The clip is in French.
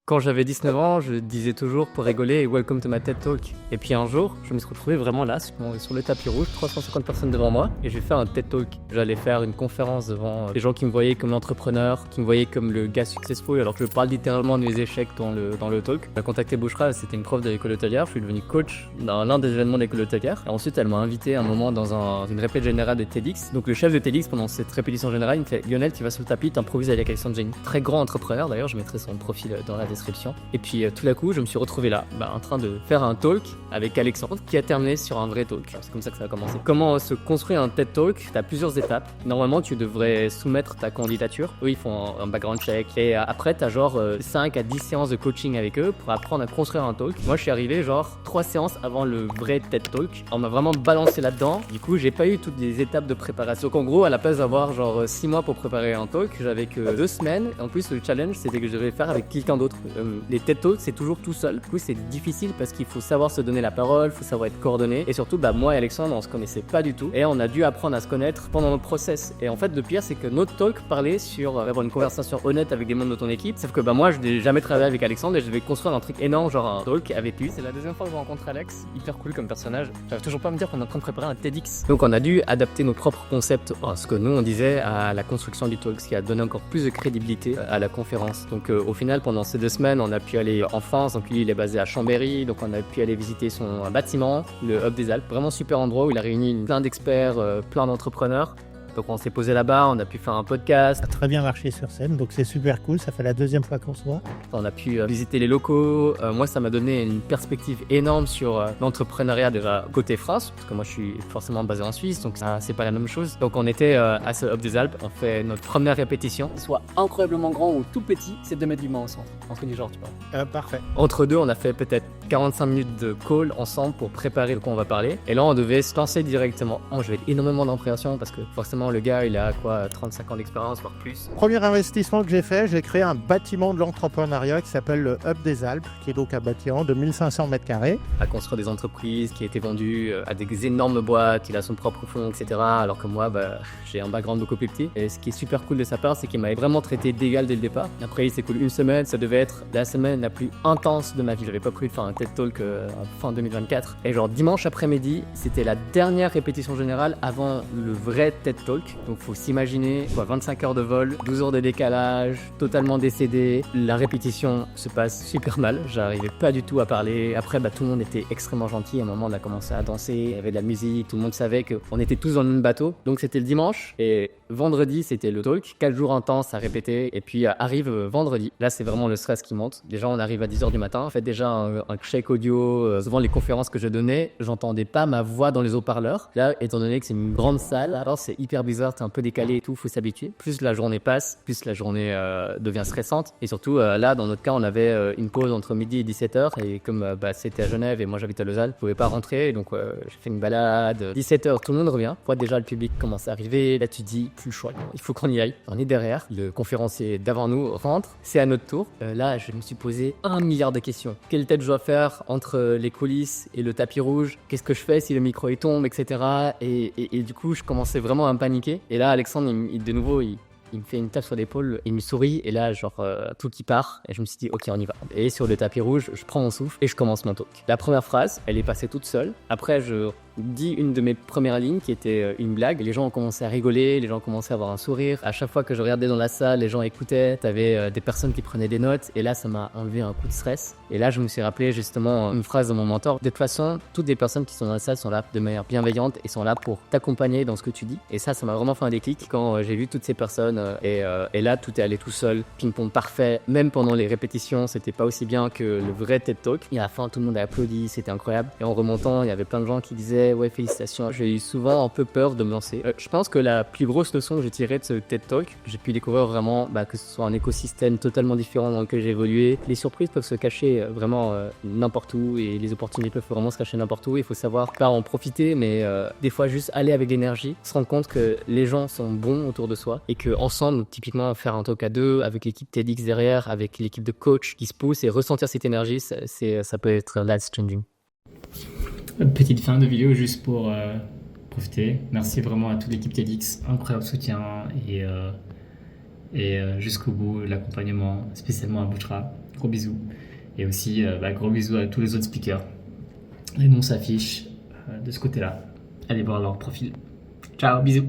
Quand j'avais 19 ans, je disais toujours pour rigoler Welcome to my TED Talk. Et puis un jour, je me suis retrouvé vraiment là, sur le tapis rouge, 350 personnes devant moi, et j'ai fait un TED Talk. J'allais faire une conférence devant des gens qui me voyaient comme l'entrepreneur, qui me voyaient comme le gars successful, alors que je parle littéralement de mes échecs dans le talk. J'ai contacté Bouchra, c'était une prof de l'école hôtelière, je suis devenu coach dans l'un des événements de l'école hôtelière. Et ensuite, elle m'a invité un moment dans une répète générale de TEDx. Donc le chef de TEDx, pendant cette répétition générale, il me fait Lionel, tu vas sur le tapis, t'improvises avec Alexandre Jenny. Très grand entrepreneur, d'ailleurs, je mettrai son profil dans la description. Et puis tout d'un coup, je me suis retrouvé là, en train de faire un talk avec Alexandre qui a terminé sur un vrai talk. C'est comme ça que ça a commencé. Comment se construire un TED Talk? T'as plusieurs étapes. Normalement, tu devrais soumettre ta candidature. Eux, ils font un background check. Et après, t'as genre 5 à 10 séances de coaching avec eux pour apprendre à construire un talk. Moi, je suis arrivé genre 3 séances avant le vrai TED Talk. On m'a vraiment balancé là-dedans. Du coup, j'ai pas eu toutes les étapes de préparation. Donc en gros, à la place d'avoir genre 6 mois pour préparer un talk, j'avais que 2 semaines. En plus, le challenge, c'était que je devais faire avec quelqu'un d'autre. Les TED Talks, c'est toujours tout seul. Du coup, c'est difficile parce qu'il faut savoir se donner la parole, il faut savoir être coordonné. Et surtout, moi et Alexandre, on se connaissait pas du tout. Et on a dû apprendre à se connaître pendant notre process. Et en fait, le pire, c'est que notre talk parlait sur avoir une conversation honnête avec des membres de ton équipe. Sauf que moi, je n'ai jamais travaillé avec Alexandre et je devais construire un truc énorme, genre un talk avec lui. C'est la deuxième fois que je rencontre Alex. Hyper cool comme personnage. J'arrive toujours pas à me dire qu'on est en train de préparer un TEDx. Donc, on a dû adapter nos propres concepts, ce que nous, on disait, à la construction du talk, ce qui a donné encore plus de crédibilité à la conférence. Donc, au final, pendant ces 2 semaines, on a pu aller en France. Donc, lui, il est basé à Chambéry. Donc, on a pu aller visiter son bâtiment, le Hub des Alpes. Vraiment super endroit où il a réuni plein d'experts, plein d'entrepreneurs. Donc on s'est posé là-bas, on a pu faire un podcast. Ça a très bien marché sur scène, donc c'est super cool, ça fait la 2e fois qu'on se voit. On a pu visiter les locaux. Moi, ça m'a donné une perspective énorme sur l'entrepreneuriat déjà côté France, parce que moi je suis forcément basé en Suisse, donc ça c'est pas la même chose. Donc on était à ce Hub des Alpes, on fait notre première répétition. Soit incroyablement grand ou tout petit, c'est 2 mètres d'humain ensemble. Entre du genre, tu vois. Parfait. Entre deux, on a fait peut-être 45 minutes de call ensemble pour préparer de quoi on va parler. Et là, on devait se lancer directement. J'avais énormément d'appréhension parce que forcément, le gars, il a 35 ans d'expérience, voire plus. Premier investissement que j'ai fait, j'ai créé un bâtiment de l'entrepreneuriat qui s'appelle le Hub des Alpes, qui est donc un bâtiment de 1500 m². À construire des entreprises qui a été vendues à des énormes boîtes, il a son propre fonds, etc. Alors que moi, j'ai un background beaucoup plus petit. Et ce qui est super cool de sa part, c'est qu'il m'avait vraiment traité d'égal dès le départ. Après, il s'est cool une semaine, ça devait être la semaine la plus intense de ma vie. J'avais pas prévu de faire un TED Talk fin 2024. Et genre dimanche après-midi, c'était la dernière répétition générale avant le vrai TED Talk. Donc faut s'imaginer 25 heures de vol, 12 heures de décalage, totalement décédé. La répétition se passe super mal, j'arrivais pas du tout à parler. Après tout le monde était extrêmement gentil, à un moment on a commencé à danser, il y avait de la musique, tout le monde savait qu'on était tous dans le même bateau. Donc c'était le dimanche et vendredi c'était le talk, 4 jours intenses à répéter et puis arrive vendredi. Là c'est vraiment le stress qui monte. Déjà on arrive à 10h du matin, on fait déjà un check audio. Souvent les conférences que je donnais, j'entendais pas ma voix dans les haut-parleurs. Là étant donné que c'est une grande salle, alors c'est hyper bizarre, t'es un peu décalé et tout, faut s'habituer. Plus la journée passe, plus la journée devient stressante. Et surtout là dans notre cas on avait une pause entre midi et 17h et comme c'était à Genève et moi j'habite à Lausanne, je pouvais pas rentrer donc j'ai fait une balade. 17h tout le monde revient. Fois déjà le public commence à arriver, là tu dis plus le choix, il faut qu'on y aille. On est derrière, le conférencier d'avant nous rentre, c'est à notre tour. Là je me suis posé 1 milliard de questions. Quelle tête je dois faire entre les coulisses et le tapis rouge? Qu'est-ce que je fais si le micro il tombe, etc. Et du coup je commençais vraiment à me paniquer. Et là Alexandre de nouveau il me fait une tape sur l'épaule, il me sourit et là tout qui part et je me suis dit ok on y va. Et sur le tapis rouge, je prends mon souffle et je commence mon talk. La première phrase, elle est passée toute seule. Après je dis une de mes premières lignes qui était une blague. Les gens ont commencé à rigoler, les gens ont commencé à avoir un sourire. À chaque fois que je regardais dans la salle, les gens écoutaient. T'avais des personnes qui prenaient des notes et là ça m'a enlevé un coup de stress. Et là je me suis rappelé justement une phrase de mon mentor. De toute façon, toutes les personnes qui sont dans la salle sont là de manière bienveillante et sont là pour t'accompagner dans ce que tu dis. Et ça m'a vraiment fait un déclic quand j'ai vu toutes ces personnes et là tout est allé tout seul. Ping-pong parfait. Même pendant les répétitions, c'était pas aussi bien que le vrai TED Talk. Et à la fin, tout le monde a applaudi, c'était incroyable. Et en remontant, il y avait plein de gens qui disaient ouais félicitations. J'ai eu souvent un peu peur de me lancer. Je pense que la plus grosse leçon que j'ai tirée de ce TED Talk, j'ai pu découvrir vraiment que ce soit un écosystème totalement différent dans lequel j'ai évolué. Les surprises peuvent se cacher vraiment n'importe où et les opportunités peuvent vraiment se cacher n'importe où. Il faut savoir pas en profiter, mais des fois juste aller avec l'énergie, se rendre compte que les gens sont bons autour de soi et que ensemble, typiquement faire un talk à 2 avec l'équipe TEDx derrière, avec l'équipe de coach qui se pousse et ressentir cette énergie, ça peut être life changing. Petite fin de vidéo juste pour profiter. Merci vraiment à toute l'équipe TEDx, incroyable soutien et jusqu'au bout l'accompagnement, spécialement à Bouchra. Gros bisous. Et aussi, gros bisous à tous les autres speakers. Les noms s'affichent de ce côté-là. Allez voir leur profil. Ciao, bisous.